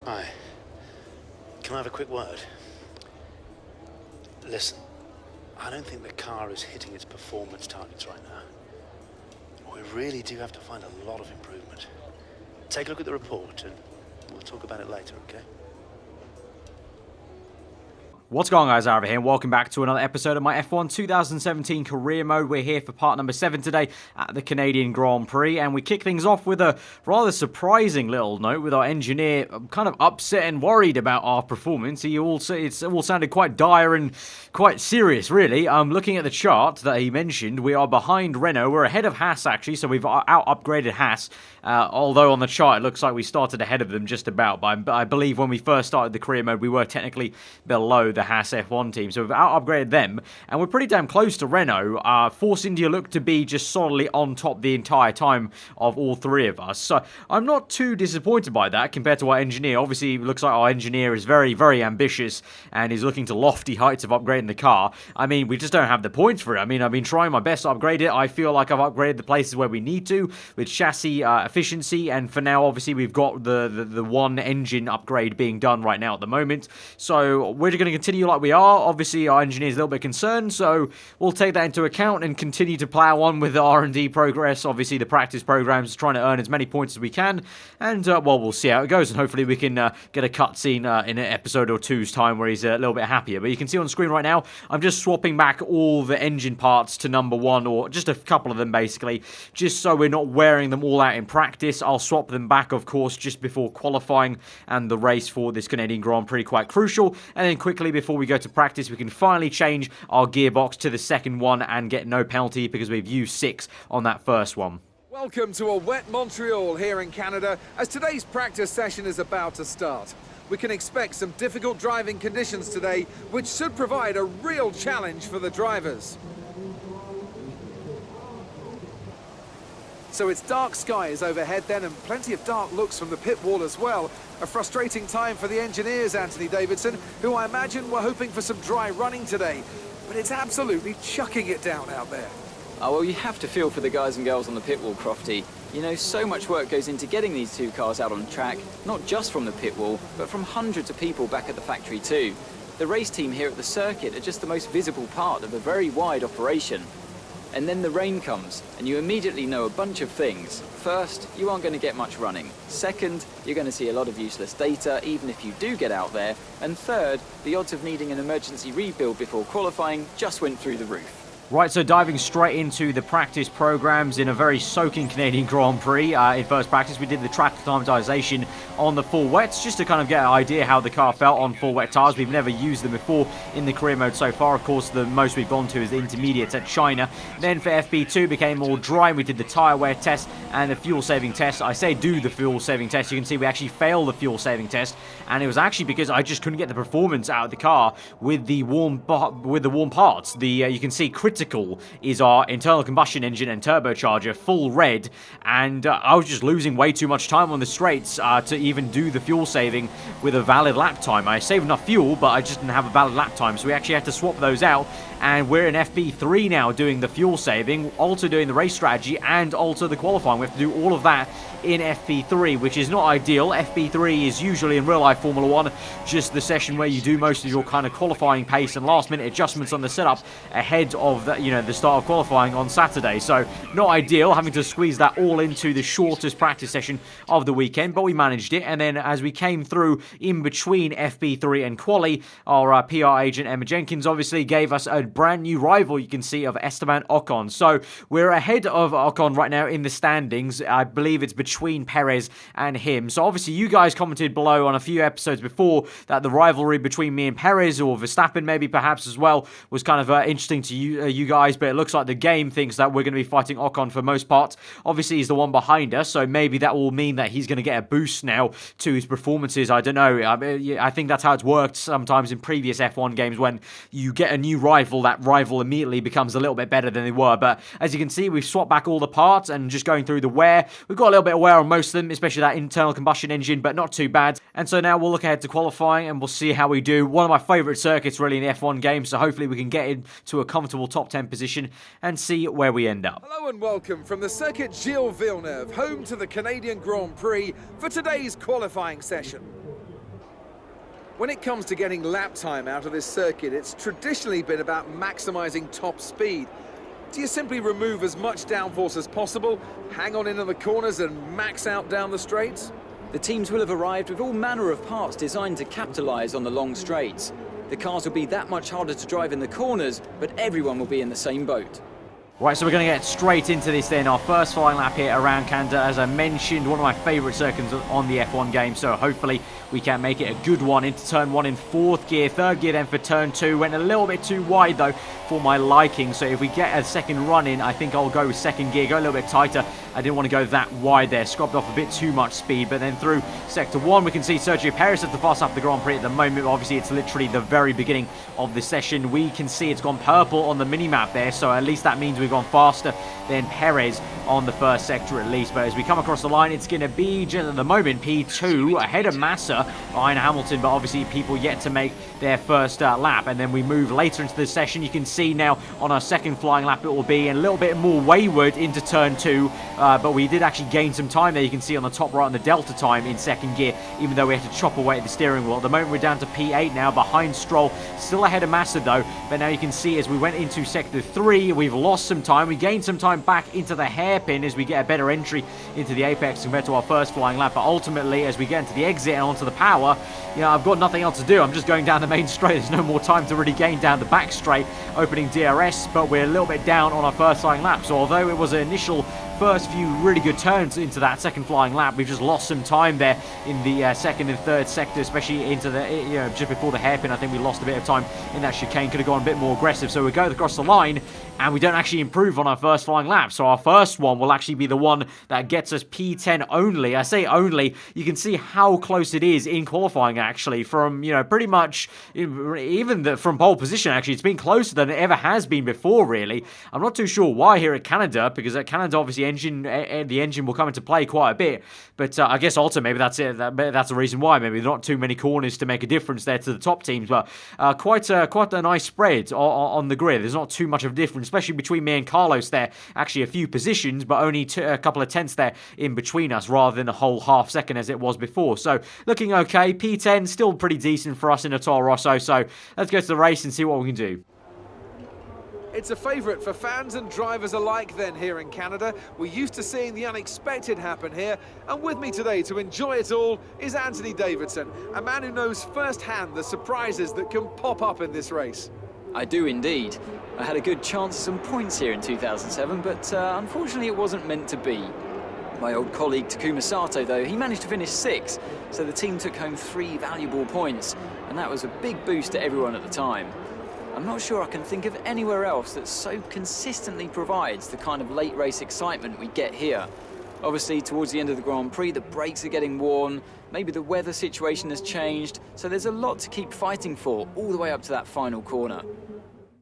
Hi. Can I have a quick word? Listen, I don't think the car is hitting its performance targets right now. We really do have to find a lot of improvement. Take a look at the report and we'll talk about it later, okay? What's going on, guys? Aarava here, and welcome back to another episode of my F1 2017 career mode. We're here for part number 7 today at the Canadian Grand Prix, and we kick things off with a rather surprising little note with our engineer kind of upset and worried about our performance. It all sounded quite dire and quite serious, really. Looking at the chart that he mentioned, we are behind Renault. We're ahead of Haas, actually, so we've out-upgraded Haas. Although on the chart it looks like we started ahead of them just about, but I believe when we first started the career mode we were technically below the Haas F1 team, so we've out-upgraded them, and we're pretty damn close to Renault. Force India looked to be just solidly on top the entire time of all three of us, so I'm not too disappointed by that compared to our engineer. Obviously it looks like our engineer is very, very ambitious and is looking to lofty heights of upgrading the car. I mean, we just don't have the points for it. I mean, I've been trying my best to upgrade it. I feel like I've upgraded the places where we need to with chassis efficiency, and for now obviously we've got the one engine upgrade being done right now at the moment, so we're going to continue like we are. Obviously our engineer's a little bit concerned, so we'll take that into account and continue to plow on with the R&D progress. Obviously the practice programs, trying to earn as many points as we can, and well, we'll see how it goes, and hopefully we can get a cutscene in an episode or two's time where he's a little bit happier. But you can see on screen right now I'm just swapping back all the engine parts to number 1, or just a couple of them basically, just so we're not wearing them all out in practice. I'll swap them back, of course, just before qualifying and the race for this Canadian Grand Prix, quite crucial. And then quickly before we go to practice, we can finally change our gearbox to the second one and get no penalty because we've used 6 on that first one. Welcome to a wet Montreal here in Canada, as today's practice session is about to start. We can expect some difficult driving conditions today, which should provide a real challenge for the drivers. So it's dark skies overhead then, and plenty of dark looks from the pit wall as well. A frustrating time for the engineers, Anthony Davidson, who I imagine were hoping for some dry running today. But it's absolutely chucking it down out there. Oh, well, you have to feel for the guys and girls on the pit wall, Crofty. You know, so much work goes into getting these two cars out on track, not just from the pit wall, but from hundreds of people back at the factory too. The race team here at the circuit are just the most visible part of a very wide operation. And then the rain comes, and you immediately know a bunch of things. First, you aren't going to get much running. Second, you're going to see a lot of useless data, even if you do get out there. And third, the odds of needing an emergency rebuild before qualifying just went through the roof. Right, so diving straight into the practice programs in a very soaking Canadian Grand Prix. In first practice, we did the track acclimatization on the full wets, just to kind of get an idea how the car felt on full wet tires. We've never used them before in the career mode so far. Of course, the most we've gone to is the intermediates at China. Then for FP2, became more dry, and we did the tire wear test and the fuel saving test. I say do the fuel saving test. You can see we actually failed the fuel saving test, and it was actually because I just couldn't get the performance out of the car with the warm parts. You can see critical is our internal combustion engine and turbocharger, full red, and I was just losing way too much time on the straights to even do the fuel saving with a valid lap time. I saved enough fuel, but I just didn't have a valid lap time, so we actually had to swap those out, and we're in FP3 now doing the fuel saving, also doing the race strategy, and also the qualifying. We have to do all of that in FP3, which is not ideal. FP3 is usually in real life Formula 1 just the session where you do most of your kind of qualifying pace and last minute adjustments on the setup ahead of the start of qualifying on Saturday. So not ideal, having to squeeze that all into the shortest practice session of the weekend, but we managed it. And then as we came through in between FP3 and quali, our PR agent Emma Jenkins obviously gave us a brand new rival, you can see, of Esteban Ocon. So we're ahead of Ocon right now in the standings. I believe it's between Perez and him. So obviously you guys commented below on a few episodes before that the rivalry between me and Perez, or Verstappen maybe perhaps as well, was kind of interesting to you guys, but it looks like the game thinks that we're going to be fighting Ocon for most parts. Obviously he's the one behind us, so maybe that will mean that he's going to get a boost now to his performances. I don't know. I think that's how it's worked sometimes in previous F1 games. When you get a new rival, that rival immediately becomes a little bit better than they were. But as you can see, we've swapped back all the parts and just going through the wear. We've got a little bit of wear on most of them, especially that internal combustion engine, but not too bad. And so now we'll look ahead to qualifying and we'll see how we do. One of my favourite circuits really in the F1 game, so hopefully we can get into a comfortable top 10 position and see where we end up. Hello and welcome from the circuit Gilles Villeneuve, home to the Canadian Grand Prix, for today's qualifying session. When it comes to getting lap time out of this circuit, it's traditionally been about maximising top speed. Do you simply remove as much downforce as possible, hang on into the corners and max out down the straights? The teams will have arrived with all manner of parts designed to capitalise on the long straights. The cars will be that much harder to drive in the corners, but everyone will be in the same boat. Right, so we're going to get straight into this then. Our first flying lap here around Canada. As I mentioned, one of my favourite circuits on the F1 game, so hopefully we can make it a good one. Into turn 1 in 4th gear, 3rd gear then for turn 2. Went a little bit too wide though for my liking, so if we get a second run in, I think I'll go with 2nd gear, go a little bit tighter. I didn't want to go that wide there, scrubbed off a bit too much speed, but then through sector 1 we can see Sergio Perez at the fast lap of the Grand Prix at the moment. Obviously it's literally the very beginning of the session. We can see it's gone purple on the mini-map there, so at least that means we've gone faster than Perez on the first sector at least. But as we come across the line, it's going to be just at the moment P2 ahead of Massa behind Hamilton, but obviously people yet to make their first lap. And then we move later into the session. You can see now on our second flying lap it will be a little bit more wayward into turn 2, but we did actually gain some time there. You can see on the top right on the delta time in 2nd gear, even though we had to chop away at the steering wheel. At the moment we're down to P8 now behind Stroll, still ahead of Massa though. But now you can see as we went into sector 3 we've lost some time. We gained some time back into the hairpin as we get a better entry into the apex compared to our first flying lap. But ultimately as we get into the exit and onto the power, you know, I've got nothing else to do. I'm just going down the main straight. There's no more time to really gain down the back straight opening DRS, but we're a little bit down on our first flying lap. So although it was an initial first few really good turns into that second flying lap, we've just lost some time there in the second and third sector, especially into the, you know, just before the hairpin. I think we lost a bit of time in that chicane, could have gone a bit more aggressive. So we go across the line and we don't actually improve on our first flying lap. So our first one will actually be the one that gets us P10 only. I say only, you can see how close it is in qualifying actually from, you know, pretty much even from pole position actually. It's been closer than it ever has been before really. I'm not too sure why here at Canada, because at Canada obviously the engine will come into play quite a bit, but I guess also maybe that's it. That's the reason why. Maybe not too many corners to make a difference there to the top teams, but quite a nice spread on the grid. There's not too much of a difference, especially between me and Carlos there. Actually a few positions, but only a couple of tenths there in between us rather than a whole half second as it was before. So looking okay. P10 still pretty decent for us in a Toro Rosso, so let's go to the race and see what we can do. It's a favourite for fans and drivers alike then here in Canada. We're used to seeing the unexpected happen here, and with me today to enjoy it all is Anthony Davidson, a man who knows firsthand the surprises that can pop up in this race. I do indeed. I had a good chance at some points here in 2007, but unfortunately it wasn't meant to be. My old colleague Takuma Sato though, he managed to finish 6th, so the team took home 3 valuable points, and that was a big boost to everyone at the time. I'm not sure I can think of anywhere else that so consistently provides the kind of late race excitement we get here. Obviously, towards the end of the Grand Prix, the brakes are getting worn, maybe the weather situation has changed, so there's a lot to keep fighting for all the way up to that final corner.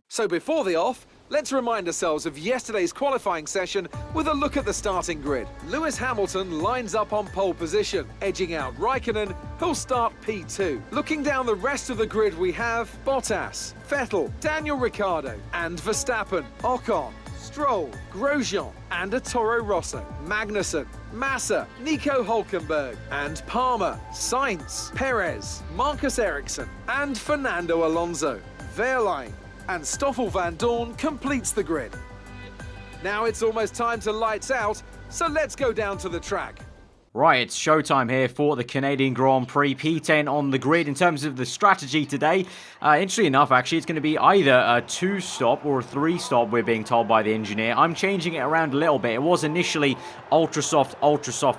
So before the off, let's remind ourselves of yesterday's qualifying session with a look at the starting grid. Lewis Hamilton lines up on pole position, edging out Raikkonen, who'll start P2. Looking down the rest of the grid, we have Bottas, Vettel, Daniel Ricciardo, and Verstappen, Ocon, Stroll, Grosjean, and a Toro Rosso, Magnussen, Massa, Nico Hülkenberg, and Palmer, Sainz, Perez, Marcus Ericsson, and Fernando Alonso. Wehrlein and Stoffel van Dorn completes the grid. Now it's almost time to lights out, so let's go down to the track. Right, it's showtime here for the Canadian Grand Prix. P10 on the grid. In terms of the strategy today, interestingly enough, actually, it's going to be either a 2-stop or a 3-stop, we're being told by the engineer. I'm changing it around a little bit. It was initially ultra soft,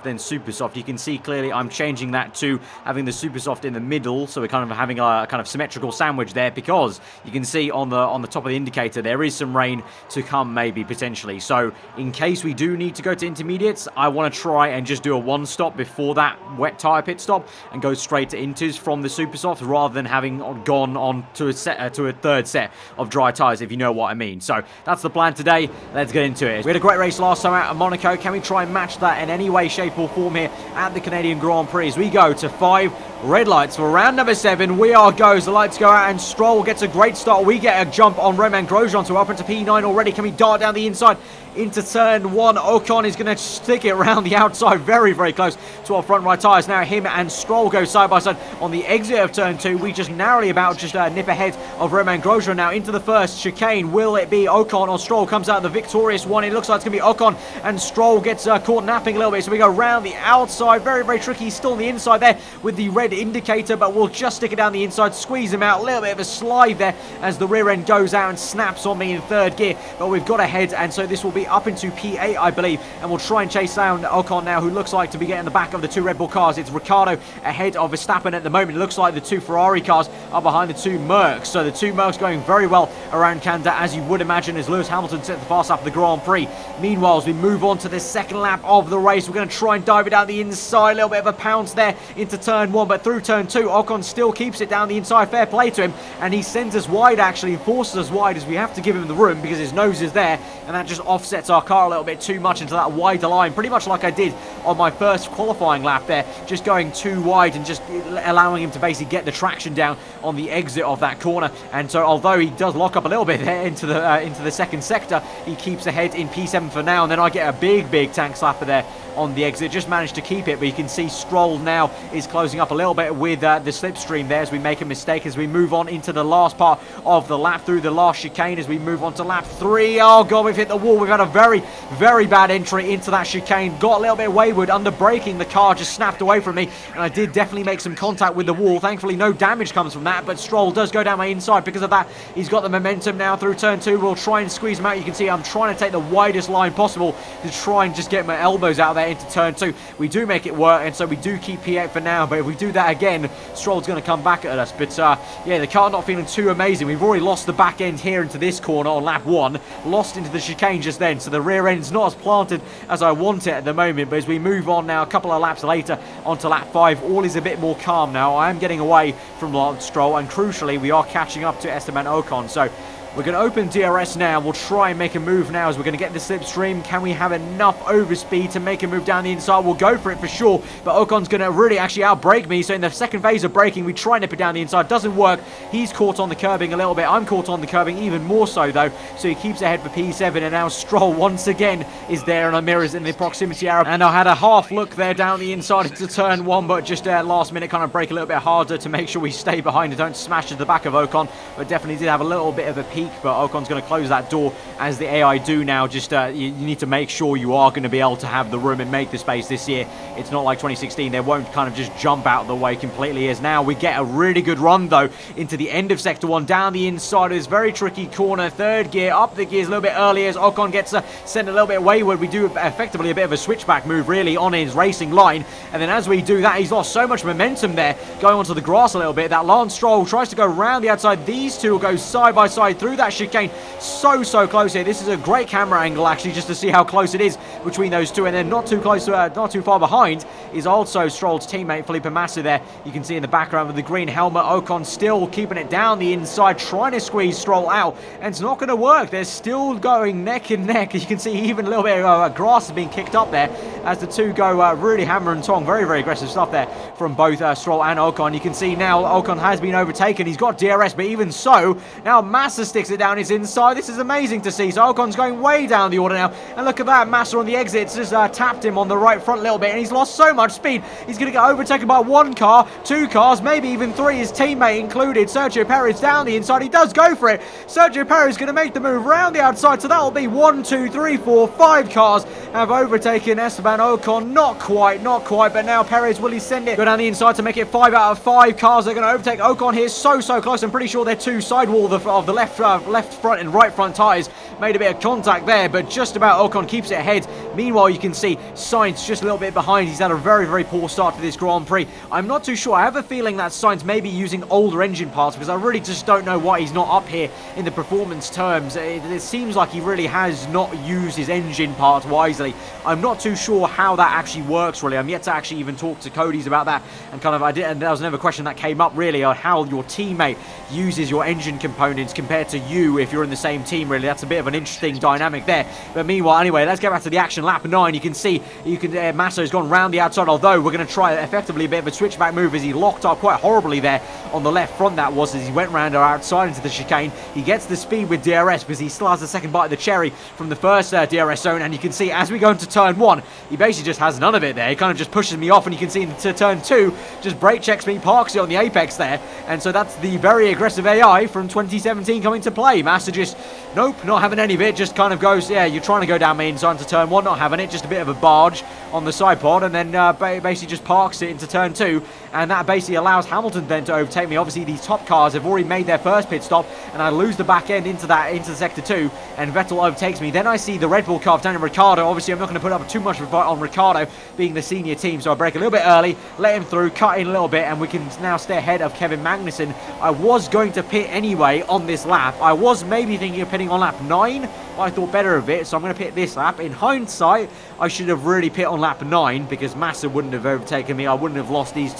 then super soft. You can see clearly I'm changing that to having the super soft in the middle, so we're kind of having a kind of symmetrical sandwich there, because you can see on the top of the indicator there is some rain to come, maybe potentially. So in case we do need to go to intermediates, I want to try and just do a 1-stop before that wet tyre pit stop and go straight to inters from the super soft, rather than having gone on to a third set of dry tyres, if you know what I mean. So that's the plan today. Let's get into it. We had a great race last time out at Monaco. Can we try and match that in any way, shape or form here at the Canadian Grand Prix? As we go to 5 red lights for round number 7. We are goes. The lights go out and Stroll gets a great start. We get a jump on Romain Grosjean to up into P9 already. Can we dart down the inside into turn 1. Ocon is going to stick it around the outside, very, very close to our front right tyres. Now him and Stroll go side by side on the exit of turn 2. We just narrowly about nip ahead of Romain Grosjean now into the first chicane. Will it be Ocon or Stroll comes out the victorious one? It looks like it's going to be Ocon, and Stroll gets caught napping a little bit. So we go round the outside, very, very tricky. He's still on the inside there with the red indicator, but we'll just stick it down the inside, squeeze him out. A little bit of a slide there as the rear end goes out and snaps on me in third gear. But we've got ahead, and so this will be up into P8, I believe, and we'll try and chase down Ocon now, who looks like to be getting the back of the 2 Red Bull cars. It's Ricciardo ahead of Verstappen at the moment. It looks like the 2 Ferrari cars are behind the 2 Mercs. So the 2 Mercs going very well around Canada, as you would imagine, as Lewis Hamilton set the fast lap of the Grand Prix. Meanwhile, as we move on to the second lap of the race, we're going to try and dive it down the inside. A little bit of a pounce there into turn 1, but through turn 2, Ocon still keeps it down the inside. Fair play to him, and he sends us wide, actually, and forces us wide, as we have to give him the room because his nose is there, and that just offsets our car a little bit too much into that wider line, pretty much like I did on my first qualifying lap there, just going too wide and just allowing him to basically get the traction down on the exit of that corner. And so although he does lock up a little bit there into the second sector, he keeps ahead in P7 for now, and then I get a big tank slapper there on the exit. Just managed to keep it, but you can see Stroll now is closing up a little bit with the slipstream there as we make a mistake as we move on into the last part of the lap through the last chicane as we move on to lap 3. Oh god, we've hit the wall. We've had a very bad entry into that chicane. Got a little bit wayward under braking. The car just snapped away from me, and I did definitely make some contact with the wall. Thankfully no damage comes from that, but Stroll does go down my inside because of that. He's got the momentum now through turn 2. We'll try and squeeze him out. You can see I'm trying to take the widest line possible to try and just get my elbows out there into turn 2. We do make it work, and so we do keep P8 for now, but if we do that again, Stroll's going to come back at us. But yeah, the car not feeling too amazing. We've already lost the back end here into this corner on lap 1, lost into the chicane just then, so the rear end's not as planted as I want it at the moment. But as we move on now, a couple of laps later onto lap 5, all is a bit more calm now. I am getting away from Lance Stroll, and crucially we are catching up to Esteban Ocon. So we're going to open DRS now. We'll try and make a move now as we're going to get the slipstream. Can we have enough overspeed to make a move down the inside? We'll go for it for sure, but Ocon's going to really actually outbrake me. So in the second phase of braking, we try and nip it down the inside. Doesn't work. He's caught on the curbing a little bit. I'm caught on the curbing even more so though. So he keeps ahead for P7, and now Stroll once again is there, and our mirrors in the proximity arrow. And I had a half look there down the inside into turn 1, but just last minute kind of brake a little bit harder to make sure we stay behind and don't smash to the back of Ocon. But definitely did have a little bit of a peak, but Ocon's going to close that door as the AI do now. Just you need to make sure you are going to be able to have the room and make the space this year. It's not like 2016. They won't kind of just jump out of the way completely. As now we get a really good run though into the end of sector 1 down the inside of this very tricky corner. Third gear, up the gears a little bit early as Ocon gets sent a little bit wayward. We do effectively a bit of a switchback move really on his racing line, and then as we do that, he's lost so much momentum there going onto the grass a little bit. That Lance Stroll tries to go around the outside. These two will go side by side through that chicane. So close here. This is a great camera angle actually, just to see how close it is between those two, and then not too close to not too far behind is also Stroll's teammate Felipe Massa there. You can see in the background with the green helmet. Ocon still keeping it down the inside, trying to squeeze Stroll out, and it's not going to work. They're still going neck and neck. You can see even a little bit of grass is being kicked up there as the two go really hammer and tong. Very aggressive stuff there from both Stroll and Ocon. You can see now Ocon has been overtaken. He's got DRS, but even so, now Massa sticks it down his inside. This is amazing to see. So Ocon's going way down the order now, and look at that, Massa on the exits just tapped him on the right front a little bit, and he's lost so much speed. He's going to get overtaken by 1 car, 2 cars, maybe even 3, his teammate included. Sergio Perez down the inside. He does go for it. Sergio Perez going to make the move around the outside, so that will be 1, 2, 3, 4, 5 cars have overtaken Esteban Ocon. Not quite, but now Perez, will he send it? Go down the inside to make it 5 out of 5 cars. They're going to overtake Ocon here so close. I'm pretty sure they're 2 sidewall of the left front and right front tyres made a bit of contact there, but just about Ocon keeps it ahead. Meanwhile, you can see Sainz just a little bit behind. He's had a very poor start to this Grand Prix. I'm not too sure. I have a feeling that Sainz may be using older engine parts, because I really just don't know why he's not up here in the performance terms. It seems like he really has not used his engine parts wisely. I'm not too sure how that actually works really. I'm yet to actually even talk to Cody's about that, and and that was another question that came up really, on how your teammate uses your engine components compared to you if you're in the same team really. That's a bit of an interesting dynamic there. But meanwhile, anyway, let's get back to the action. lap 9. You can see Masso's gone round the outside, although we're going to try effectively a bit of a switchback move as he locked up quite horribly there on the left front. That was as he went round our outside into the chicane. He gets the speed with DRS because he still has the second bite of the cherry from the first DRS zone, and you can see as we go into turn 1, he basically just has none of it there. He kind of just pushes me off, and you can see into turn 2, just brake checks me, parks it on the apex there, and so that's the very aggressive AI from 2017 coming to play. Massa just, nope, not having any of it, just kind of goes, yeah, you're trying to go down my inside into turn 1, not having it, just a bit of a barge on the side pod, and then basically just parks it into turn 2, and that basically allows Hamilton then to overtake me. Obviously these top cars have already made their first pit stop, and I lose the back end into the sector 2, and Vettel overtakes me. Then I see the Red Bull car of Daniel Ricciardo. Obviously I'm not going to put up too much on Ricciardo being the senior team, so I brake a little bit early, let him through, cut in a little bit, and we can now stay ahead of Kevin Magnussen. I was going to pit anyway on this lap. I was maybe thinking of pitting on lap 9, but I thought better of it, so I'm going to pit this lap. In hindsight, I should have really pit on lap 9 because Massa wouldn't have overtaken me. I wouldn't have lost these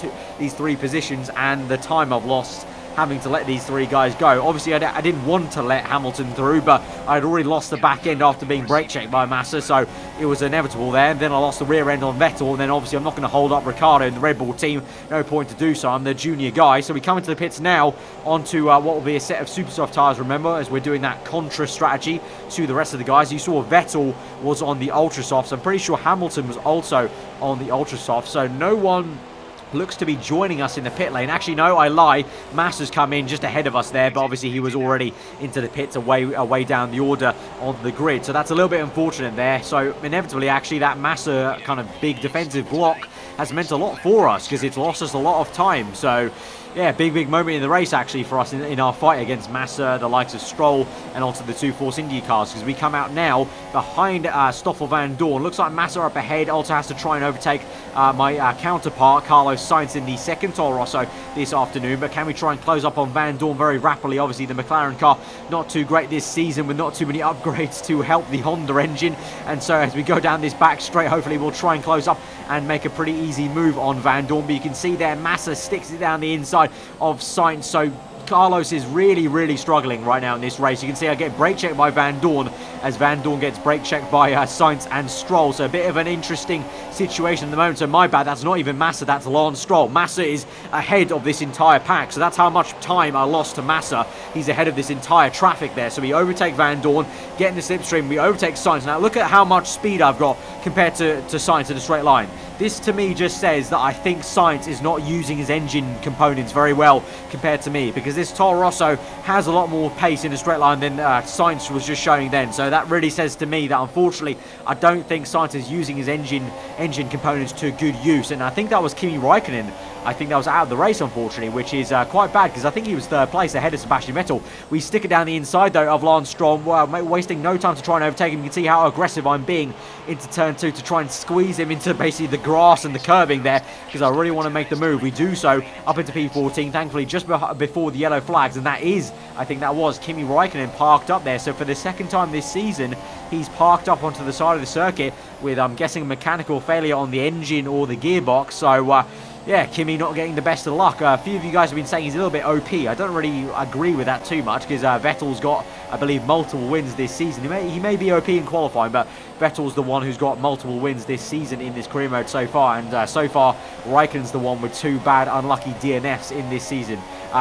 3 positions and the time I've lost having to let these 3 guys go. Obviously, I didn't want to let Hamilton through, but I'd already lost the back end after being brake checked by Massa, so it was inevitable there. And then I lost the rear end on Vettel, and then obviously I'm not going to hold up Ricciardo in the Red Bull team. No point to do so. I'm the junior guy. So we come into the pits now onto what will be a set of super soft tyres, remember, as we're doing that contra strategy to the rest of the guys. You saw Vettel was on the ultra softs. I'm pretty sure Hamilton was also on the ultra soft, so no one looks to be joining us in the pit lane. Actually, no, I lie. Massa's come in just ahead of us there, but obviously he was already into the pits away down the order on the grid. So that's a little bit unfortunate there. So inevitably, actually, that Massa kind of big defensive block has meant a lot for us because it's lost us a lot of time. So yeah, big moment in the race actually for us in our fight against Massa, the likes of Stroll, and also the 2 Force India cars, because we come out now behind Stoffel Van Dorn. Looks like Massa up ahead, also has to try and overtake my counterpart Carlos Sainz in the second Toro Rosso this afternoon, but can we try and close up on Van Dorn very rapidly? Obviously the McLaren car not too great this season with not too many upgrades to help the Honda engine, and so as we go down this back straight, hopefully we'll try and close up and make a pretty easy move on Van Dorn. But you can see there Massa sticks it down the inside of Sainz, so Carlos is really struggling right now in this race. You can see I get brake checked by Van Dorn as Van Dorn gets brake checked by Sainz and Stroll. So a bit of an interesting situation at the moment. So my bad, that's not even Massa, that's Lance Stroll. Massa is ahead of this entire pack. So that's how much time I lost to Massa. He's ahead of this entire traffic there. So we overtake Van Dorn, get in the slipstream, we overtake Sainz. Now look at how much speed I've got compared to Sainz in a straight line. This to me just says that I think Sainz is not using his engine components very well compared to me, because this Toro Rosso has a lot more pace in a straight line than Sainz was just showing then. So that really says to me that unfortunately I don't think Sainz is using his engine components to good use, and I think that was Kimi Räikkönen. I think that was out of the race, unfortunately, which is quite bad because I think he was third place ahead of Sebastian Vettel. We stick it down the inside, though, of Lance Stroll, wasting no time to try and overtake him. You can see how aggressive I'm being into turn 2 to try and squeeze him into basically the grass and the curbing there, because I really want to make the move. We do so up into P14, thankfully, just before the yellow flags, and that is, I think that was Kimi Räikkönen parked up there. So for the second time this season, he's parked up onto the side of the circuit with, I'm guessing, mechanical failure on the engine or the gearbox. So yeah, Kimi not getting the best of luck. A few of you guys have been saying he's a little bit OP. I don't really agree with that too much because Vettel's got, I believe, multiple wins this season. He may be OP in qualifying, but Vettel's the one who's got multiple wins this season in this career mode so far. And so far, Raikkonen's the one with 2 bad, unlucky DNFs in this season.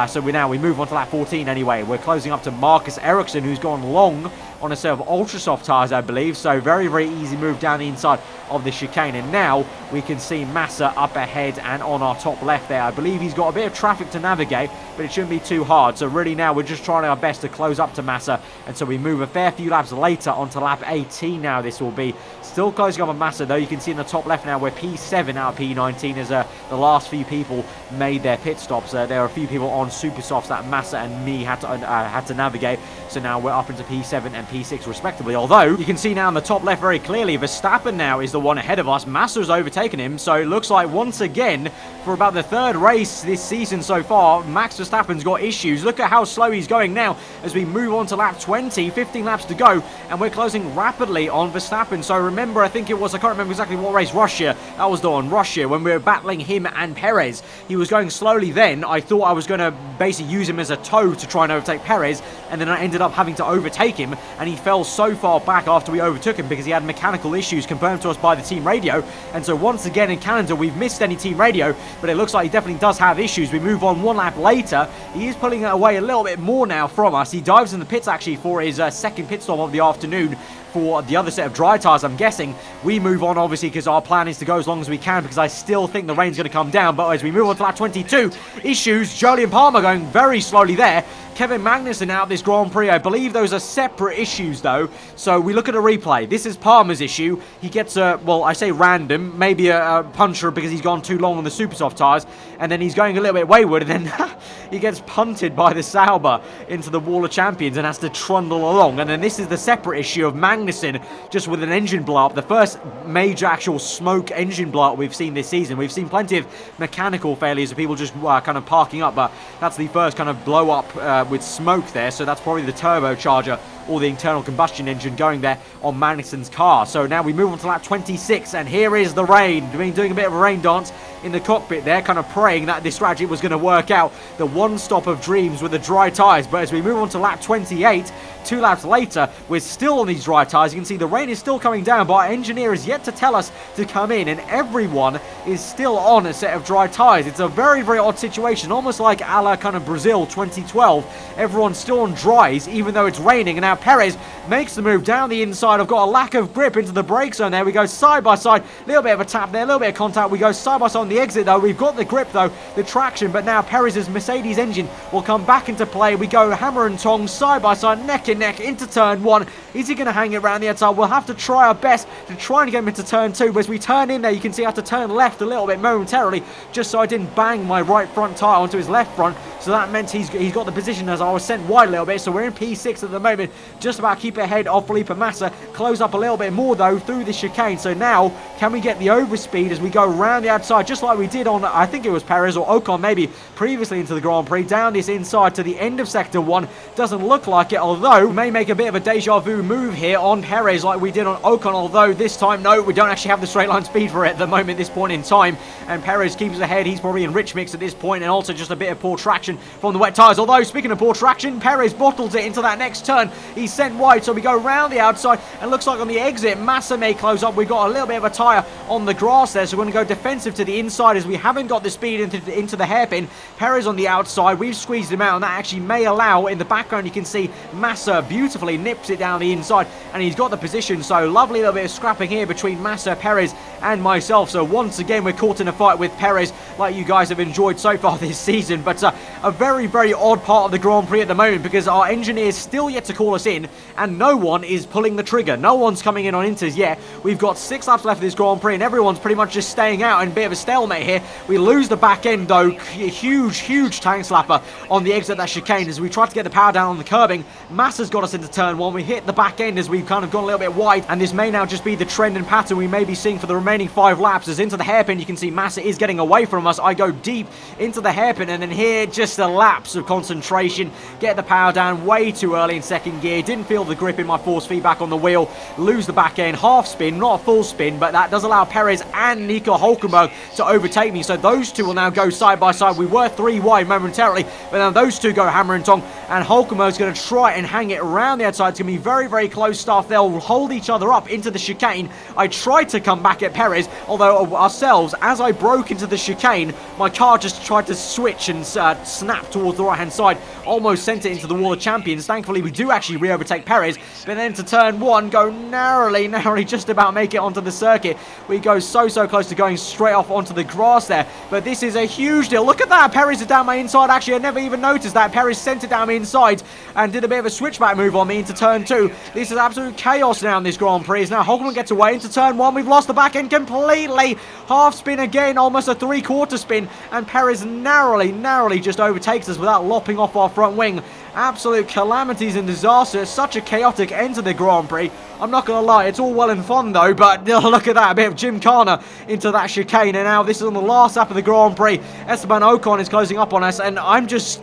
So we move on to lap 14 anyway. We're closing up to Marcus Ericsson, who's gone long on a set of ultra soft tyres, I believe. So very easy move down the inside of the chicane. And now we can see Massa up ahead and on our top left there. I believe he's got a bit of traffic to navigate, but it shouldn't be too hard. So really now we're just trying our best to close up to Massa. And so we move a fair few laps later onto lap 18 now. This will be still closing up on Massa, though. You can see in the top left now we're P7 out of P19 as the last few people made their pit stops. There are a few people on super softs that Massa and me had to navigate. So now we're up into P7 and P6 respectively. Although you can see now in the top left very clearly, Verstappen now is the one ahead of us. Massa's overtaken overtaken him. So it looks like once again, for about the third race this season so far, Max Verstappen's got issues. Look at how slow he's going now as we move on to lap 20, 15 laps to go, and we're closing rapidly on Verstappen. So remember, I think it was, I can't remember exactly what race, Russia, that was the one, Russia, when we were battling him and Perez. He was going slowly then. I thought I was going to basically use him as a tow to try and overtake Perez, and then I ended up having to overtake him, and he fell so far back after we overtook him because he had mechanical issues confirmed to us by the team radio. And so once again in Canada, we've missed any team radio, but it looks like he definitely does have issues. We move on one lap later. He is pulling it away a little bit more now from us. He dives in the pits actually for his second pit stop of the afternoon for the other set of dry tyres, I'm guessing. We move on, obviously, because our plan is to go as long as we can, because I still think the rain's going to come down. But as we move on to lap 22, issues. Jolyon Palmer going very slowly there. Kevin Magnussen out this Grand Prix. I believe those are separate issues, though. So we look at a replay. This is Palmer's issue. He gets a, well, I say random, maybe a puncher because he's gone too long on the super soft tyres. And then he's going a little bit wayward, and then he gets punted by the Sauber into the Wall of Champions and has to trundle along. And then this is the separate issue of Magnussen just with an engine blow-up. The first major actual smoke engine blow-up we've seen this season. We've seen plenty of mechanical failures of people just kind of parking up, but that's the first kind of blow-up with smoke there. So that's probably the turbocharger or the internal combustion engine going there on Magnussen's car. So now we move on to lap 26, and here is the rain. Doing a bit of a rain dance in the cockpit there, kind of praying that this strategy was going to work out. The one stop of dreams with the dry tyres. But as we move on to lap 28, 2 laps later, we're still on these dry tyres. You can see the rain is still coming down, but our engineer is yet to tell us to come in, and everyone is still on a set of dry tyres. It's a very, very odd situation, almost like a la kind of Brazil 2012. Everyone's still on dries, even though it's raining, and now Perez makes the move down the inside. I've got a lack of grip into the brake zone there. We go side by side, a little bit of a tap there, a little bit of contact. We go side by side on the exit though. We've got the grip though, the traction, but now Perez's Mercedes engine will come back into play. We go hammer and tongs, side by side, neck and neck into turn 1. Is he going to hang it around the outside? We'll have to try our best to try and get him into turn 2. But as we turn in there, you can see I have to turn left a little bit momentarily, just so I didn't bang my right front tyre onto his left front. So that meant he's got the position as I was sent wide a little bit. So we're in P6 at the moment, just about keep ahead of Felipe Massa. Close up a little bit more though through the chicane. So now can we get the overspeed as we go around the outside, just like we did on, I think it was Perez or Ocon maybe previously into the Grand Prix, down this inside to the end of sector 1. Doesn't look like it, although we may make a bit of a deja vu move here on Perez like we did on Ocon, although this time no, we don't actually have the straight line speed for it at the moment, this point in time, and Perez keeps ahead. He's probably in rich mix at this point, and also just a bit of poor traction from the wet tyres. Although speaking of poor traction, Perez bottles it into that next turn. He's sent wide, so we go around the outside, and looks like on the exit Massa may close up. We've got a little bit of a tyre on the grass there, so we're going to go defensive to the inside as we haven't got the speed into the hairpin. Perez on the outside, we've squeezed him out, and that actually may allow, in the background you can see Massa beautifully nips it down the inside, and he's got the position. So lovely little bit of scrapping here between Massa, Perez and myself. So once again we're caught in a fight with Perez like you guys have enjoyed so far this season, but a very, very odd part of the Grand Prix at the moment, because our engineer's still yet to call us in and no one is pulling the trigger. No one's coming in on inters yet. We've got 6 laps left of this Grand Prix and everyone's pretty much just staying out in a bit of a stalemate here. We lose the back end though. Huge tank slapper on the exit of that chicane as we try to get the power down on the curbing. Massa's got us into turn 1. We hit the back end as we've kind of gone a little bit wide, and this may now just be the trend and pattern we may be seeing for the remaining 5 laps. As into the hairpin you can see Massa is getting away from us. I go deep into the hairpin, and then here just a lapse of concentration. Get the power down way too early in second gear. Didn't feel the grip in my force feedback on the wheel. Lose the back end. Half spin, not a full spin, but that does allow Perez and Nico Hülkenberg to overtake me. So those two will now go side by side. We were 3 wide momentarily, but now those two go hammer and tong, and Hülkenberg's going to try and hang it around the outside. It's going to be very, very close stuff. They'll hold each other up into the chicane. I tried to come back at Perez, although ourselves, as I broke into the chicane, my car just tried to switch and snap towards the right hand side. Almost sent it into the Wall of Champions. Thankfully we do actually re-overtake Perez, but then to turn 1, go narrowly just about make it onto the circuit. We go so close to going straight off onto the grass there, but this is a huge deal. Look at that, Perez is down my inside. Actually, I never even noticed that. Perez sent it down my inside and did a bit of a switchback move on me into turn 2. This is absolute chaos now in this Grand Prix. Now Hülkenberg gets away into turn 1. We've lost the back end completely. Half spin again, almost a 3/4 spin, and Perez narrowly just overtakes us without lopping off our front wing. Absolute calamities and disaster. Such a chaotic end to the Grand Prix. I'm not going to lie, it's all well and fun though, but look at that, a bit of gymkhana into that chicane, and now this is on the last lap of the Grand Prix. Esteban Ocon is closing up on us, and I'm just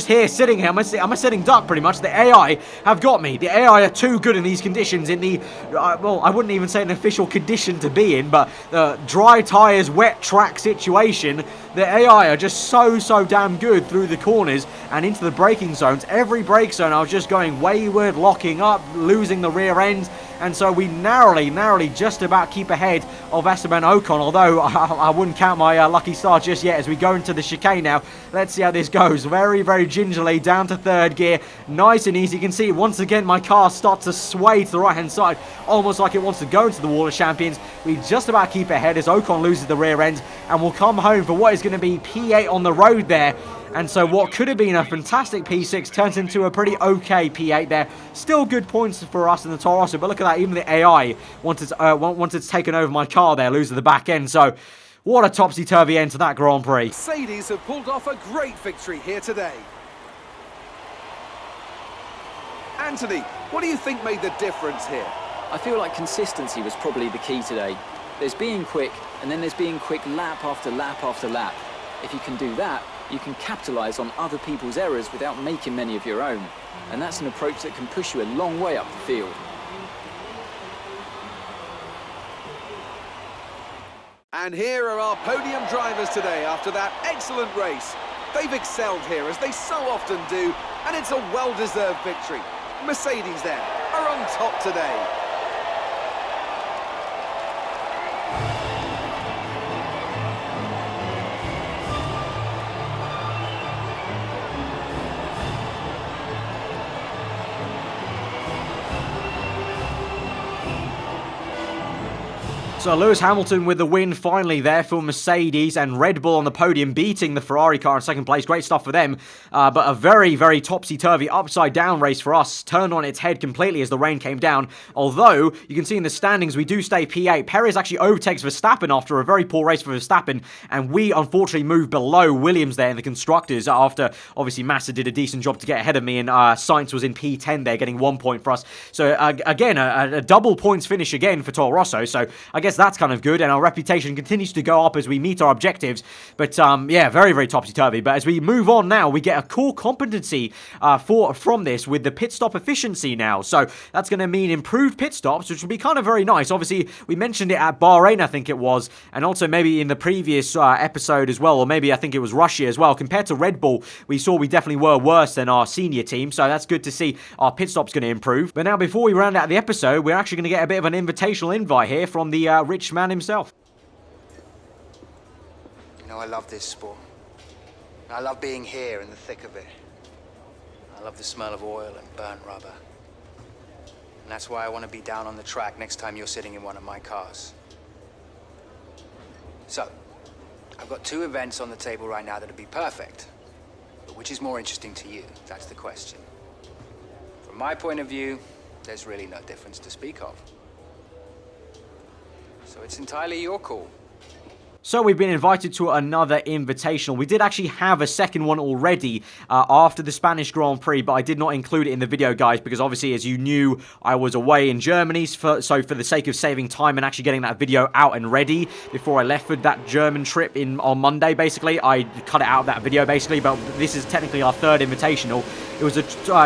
here sitting here. I'm a sitting duck pretty much. The AI have got me. The AI are too good in these conditions, in the, well, I wouldn't even say an official condition to be in, but the dry tyres, wet track situation. The AI are just so damn good through the corners and into the braking zones. Every brake zone I was just going wayward, locking up, losing the rear end. And so we narrowly just about keep ahead of Esteban Ocon, although I wouldn't count my lucky star just yet as we go into the chicane now. Let's see how this goes. Very gingerly down to third gear. Nice and easy. You can see once again my car starts to sway to the right-hand side, almost like it wants to go into the Wall of Champions. We just about keep ahead as Ocon loses the rear end and will come home for what is going to be P8 on the road there. And so what could have been a fantastic P6 turns into a pretty okay P8 there. Still good points for us in the Toro Rosso, but look at that, even the AI, once it's taken over my car there, loses the back end. So what a topsy-turvy end to that Grand Prix. Mercedes have pulled off a great victory here today. Anthony, what do you think made the difference here? I feel like consistency was probably the key today. There's being quick, and then there's being quick lap after lap after lap. If you can do that, you can capitalise on other people's errors without making many of your own. And that's an approach that can push you a long way up the field. And here are our podium drivers today after that excellent race. They've excelled here, as they so often do, and it's a well-deserved victory. Mercedes, then, are on top today. So Lewis Hamilton with the win finally there for Mercedes, and Red Bull on the podium beating the Ferrari car in second place. Great stuff for them, but a very topsy-turvy, upside-down race for us. Turned on its head completely as the rain came down, although you can see in the standings we do stay P8. Perez actually overtakes Verstappen after a very poor race for Verstappen, and we unfortunately moved below Williams there in the constructors after obviously Massa did a decent job to get ahead of me, and Sainz was in P10 there, getting 1 point for us. So again, a double points finish again for Toro Rosso, so I guess that's kind of good, and our reputation continues to go up as we meet our objectives. But yeah, very topsy-turvy. But as we move on now, we get a core competency from this with the pit stop efficiency now. So that's going to mean improved pit stops, which will be kind of very nice. Obviously, we mentioned it at Bahrain, I think it was, and also maybe in the previous episode as well, or maybe I think it was Russia as well. Compared to Red Bull, we saw we definitely were worse than our senior team, so that's good to see our pit stop's going to improve. But now, before we round out the episode, we're actually going to get a bit of an invitational invite here from the rich man himself. You know, I love this sport. I love being here in the thick of it. I love the smell of oil and burnt rubber. And that's why I want to be down on the track next time you're sitting in one of my cars. So, I've got 2 events on the table right now that'd be perfect. But which is more interesting to you? That's the question. From my point of view, there's really no difference to speak of. So it's entirely your call. So we've been invited to another invitational. We did actually have a second one already after the Spanish Grand Prix, but I did not include it in the video, guys, because obviously, as you knew, I was away in Germany. So for the sake of saving time and actually getting that video out and ready before I left for that German trip on Monday, basically, I cut it out of that video, basically, but this is technically our 3rd invitational. It was a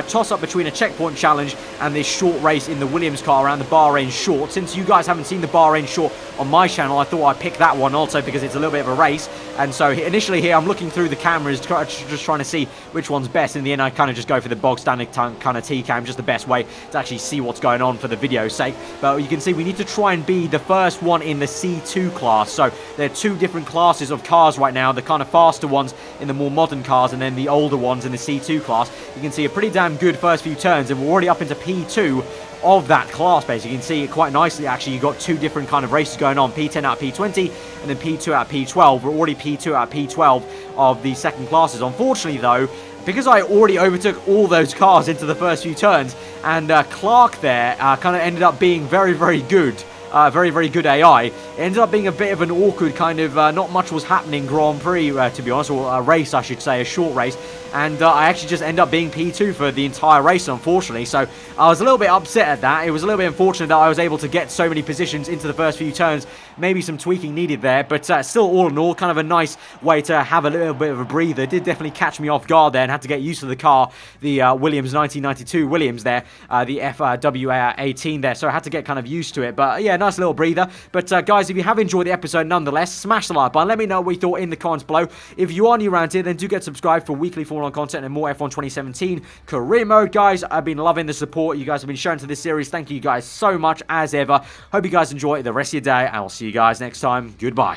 toss-up between a checkpoint challenge and this short race in the Williams car around the Bahrain short. Since you guys haven't seen the Bahrain short on my channel, I thought I'd pick that one also because it's a little bit of a race. And so initially here, I'm looking through the cameras, just trying to see which one's best. In the end, I kind of just go for the bog standard kind of T-cam, just the best way to actually see what's going on for the video's sake. But you can see we need to try and be the first one in the C2 class. So there are 2 different classes of cars right now, the kind of faster ones in the more modern cars, and then the older ones in the C2 class. You can see a pretty damn good first few turns, and we're already up into P2 of that class, basically. You can see it quite nicely, actually. You've got 2 different kind of races going on, P10 out of P20, and then P2 out of P12. We're already P2 out of P12 of the second classes. Unfortunately, though, because I already overtook all those cars into the first few turns, and Clark there kind of ended up being very good. Very good AI. It ended up being a bit of an awkward kind of, not much was happening Grand Prix, to be honest, or a race, I should say, a short race. and I actually just end up being P2 for the entire race, unfortunately. So I was a little bit upset at that. It was a little bit unfortunate that I was able to get so many positions into the first few turns. Maybe some tweaking needed there, but still, all in all, kind of a nice way to have a little bit of a breather. It did definitely catch me off guard there and had to get used to the car, the Williams 1992 Williams there, the FWA18 there, so I had to get kind of used to it. But yeah, nice little breather. But guys, if you have enjoyed the episode nonetheless, smash the like button. Let me know what you thought in the comments below. If you are new around here, then do get subscribed for weekly Formula 1 content and more F1 2017 career mode, guys. I've been loving the support you guys have been showing to this series. Thank you guys so much as ever. Hope you guys enjoy the rest of your day, and I'll see you guys next time. Goodbye.